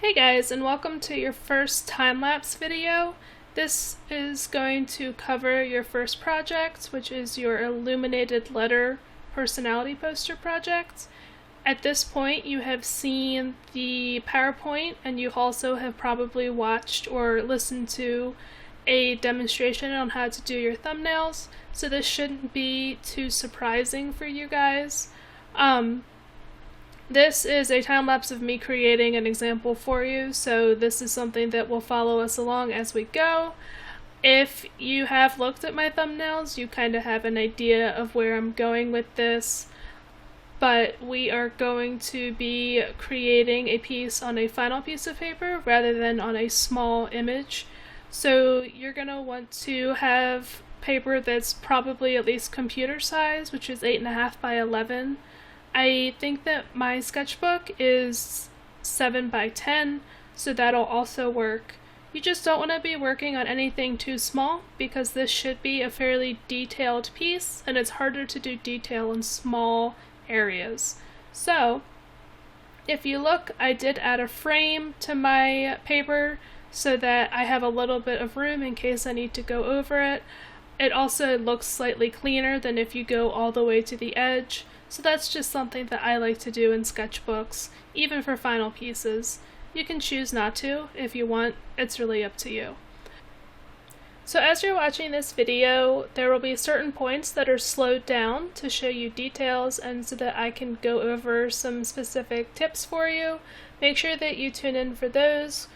Hey guys, and welcome to your first time-lapse video. This is going to cover your first project, which is your illuminated letter personality poster project. At this point, you have seen the PowerPoint, and you also have probably watched or listened to a demonstration on how to do your thumbnails, so this shouldn't be too surprising for you guys. This is a time lapse of me creating an example for you, so this is something that will follow us along as we go. If you have looked at my thumbnails, you kind of have an idea of where I'm going with this, but we are going to be creating a piece on a final piece of paper rather than on a small image. So you're going to want to have paper that's probably at least computer size, which is 8.5 by 11. I think that my sketchbook is 7 by 10, so that'll also work. You just don't want to be working on anything too small because this should be a fairly detailed piece, and it's harder to do detail in small areas. So, if you look, I did add a frame to my paper so that I have a little bit of room in case I need to go over it. It also looks slightly cleaner than if you go all the way to the edge. So that's just something that I like to do in sketchbooks, even for final pieces. You can choose not to if you want, it's really up to you. So as you're watching this video, there will be certain points that are slowed down to show you details and so that I can go over some specific tips for you. Make sure that you tune in for those.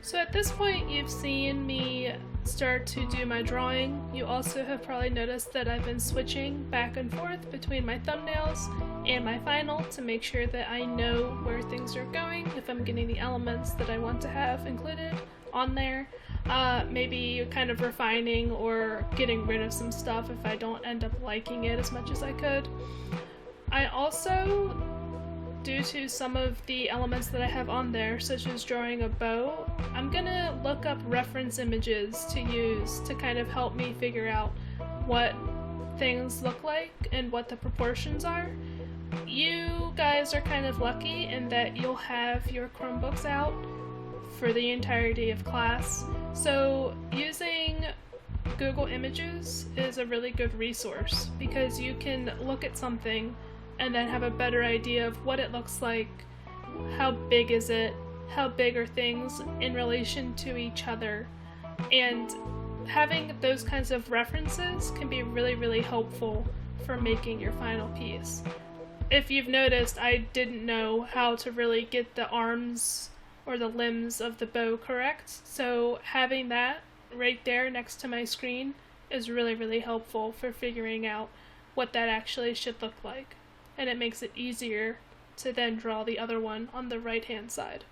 So at this point, you've seen me start to do my drawing. You also have probably noticed that I've been switching back and forth between my thumbnails and my final to make sure that I know where things are going, if I'm getting the elements that I want to have included on there. Maybe kind of refining or getting rid of some stuff if I don't end up liking it as much as I could. I also, due to some of the elements that I have on there, such as drawing a bow, I'm gonna look up reference images to use to kind of help me figure out what things look like and what the proportions are. You guys are kind of lucky in that you'll have your Chromebooks out for the entirety of class, so using Google Images is a really good resource because you can look at something and then have a better idea of what it looks like, how big is it, how big are things in relation to each other, and having those kinds of references can be really, really helpful for making your final piece. if you've noticed, I didn't know how to really get the arms or the limbs of the bow correct. So having that right there next to my screen is really, really helpful for figuring out what that actually should look like. And it makes it easier to then draw the other one on the right hand side.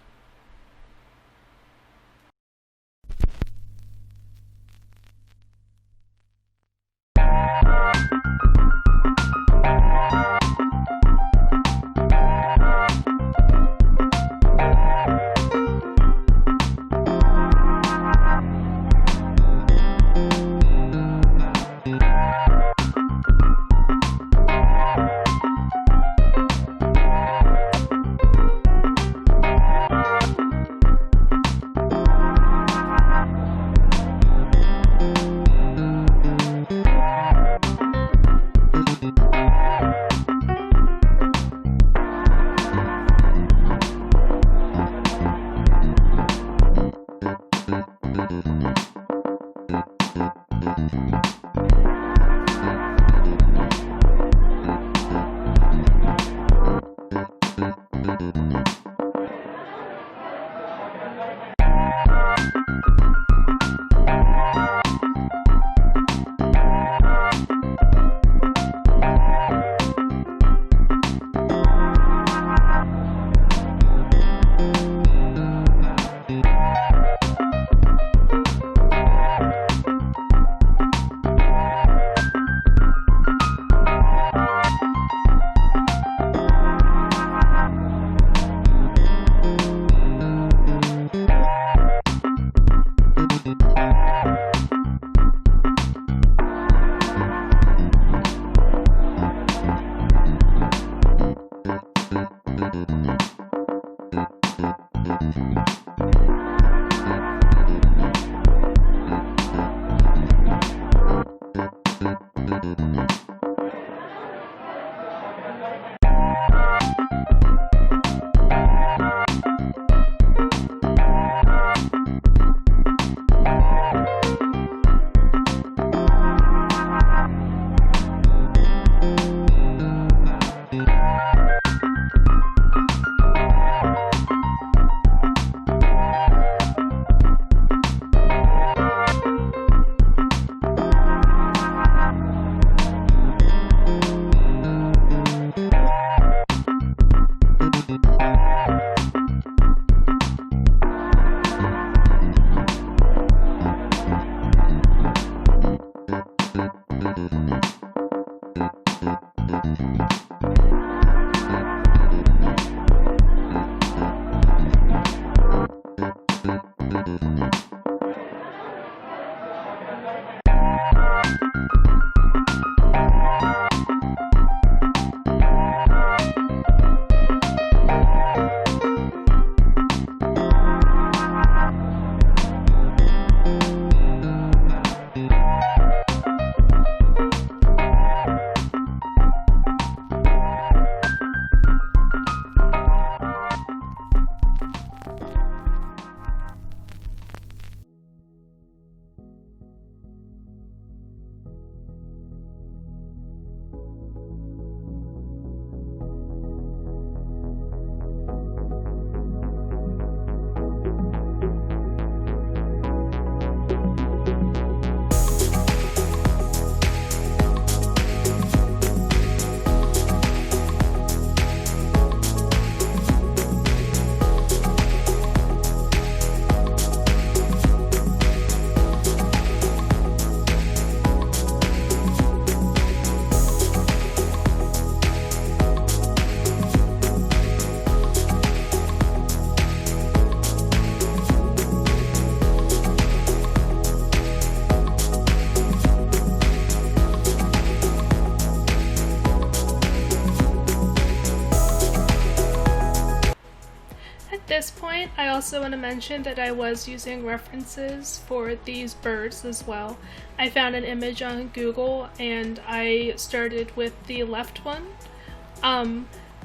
this point, I also want to mention that I was using references for these birds as well. I found an image on Google and I started with the left one.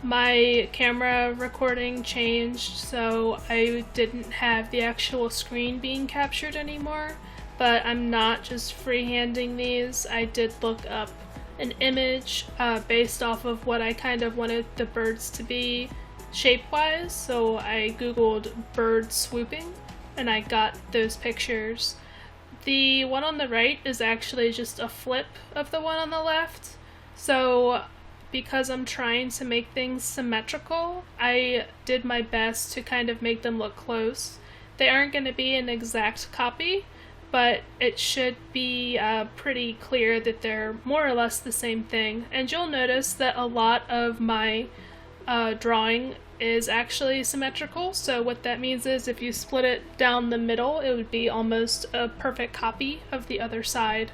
My camera recording changed, so I didn't have the actual screen being captured anymore, but I'm not just freehanding these. I did look up an image based off of what I kind of wanted the birds to be shape-wise. So I googled bird swooping and I got those pictures. The one on the right is actually just a flip of the one on the left. So because I'm trying to make things symmetrical, I did my best to kind of make them look close. They aren't going to be an exact copy, but it should be pretty clear that they're more or less the same thing. And you'll notice that a lot of my drawing is actually symmetrical. So what that means is if you split it down the middle, it would be almost a perfect copy of the other side.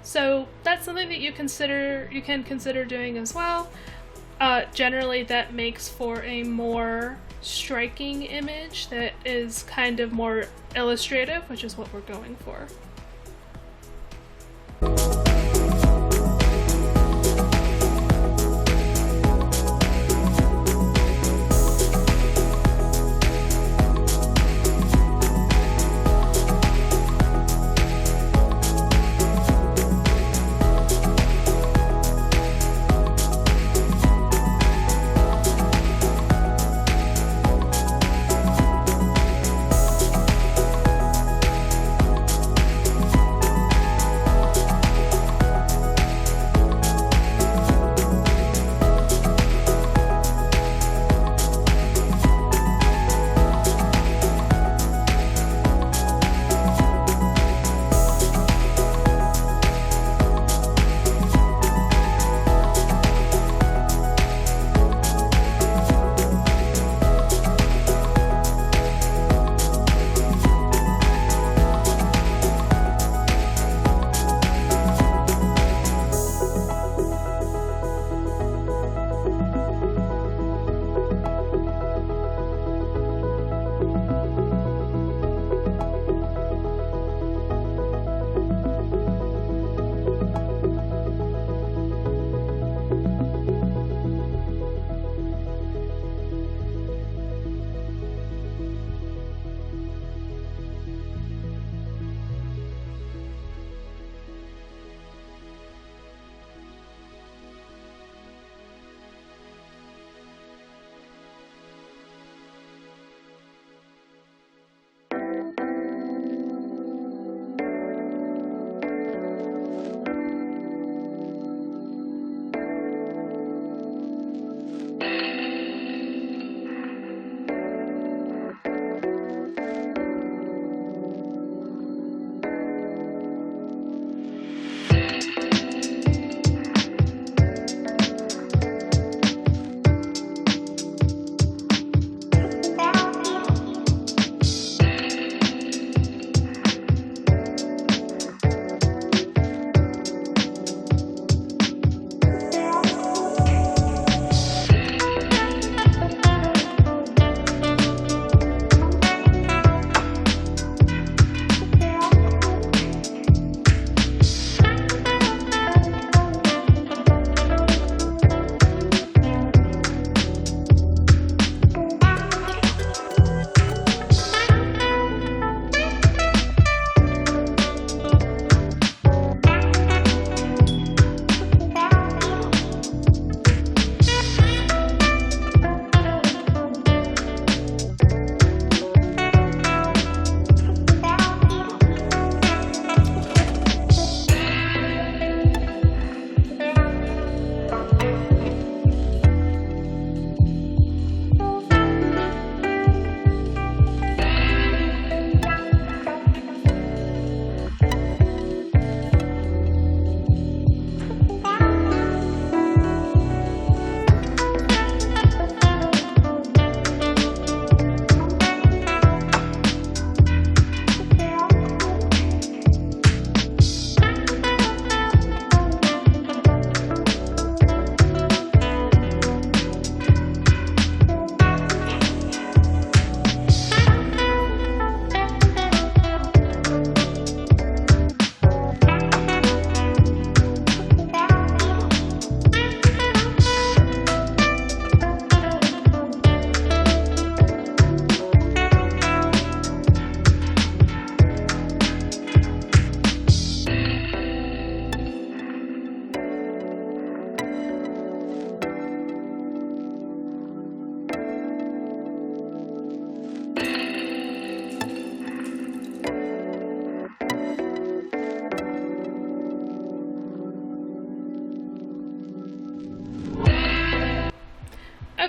So that's something that you can consider doing as well. Generally that makes for a more striking image that is kind of more illustrative, which is what we're going for.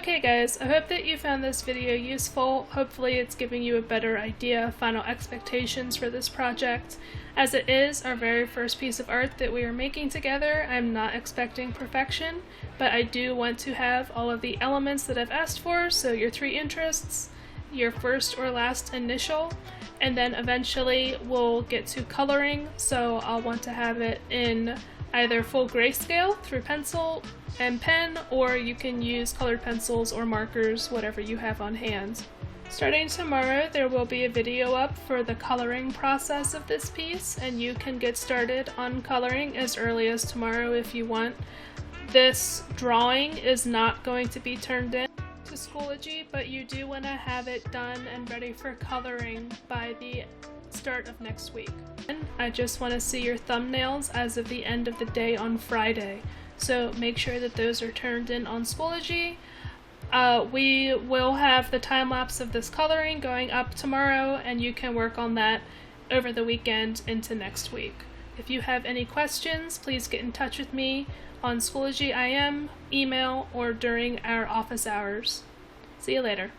Okay guys, I hope that you found this video useful. Hopefully it's giving you a better idea of final expectations for this project. As it is our very first piece of art that we are making together, I'm not expecting perfection, but I do want to have all of the elements that I've asked for, so your 3 interests, your first or last initial, and then eventually we'll get to coloring, so I'll want to have it in either full grayscale through pencil and pen, or you can use colored pencils or markers, whatever you have on hand. Starting tomorrow, there will be a video up for the coloring process of this piece, and you can get started on coloring as early as tomorrow if you want. This drawing is not going to be turned in to Schoology, but you do want to have it done and ready for coloring by the start of next week. And I just want to see your thumbnails as of the end of the day on Friday, so make sure that those are turned in on Schoology. We will have the time lapse of this coloring going up tomorrow, and you can work on that over the weekend into next week. If you have any questions, please get in touch with me on Schoology IM, email, or during our office hours. See you later.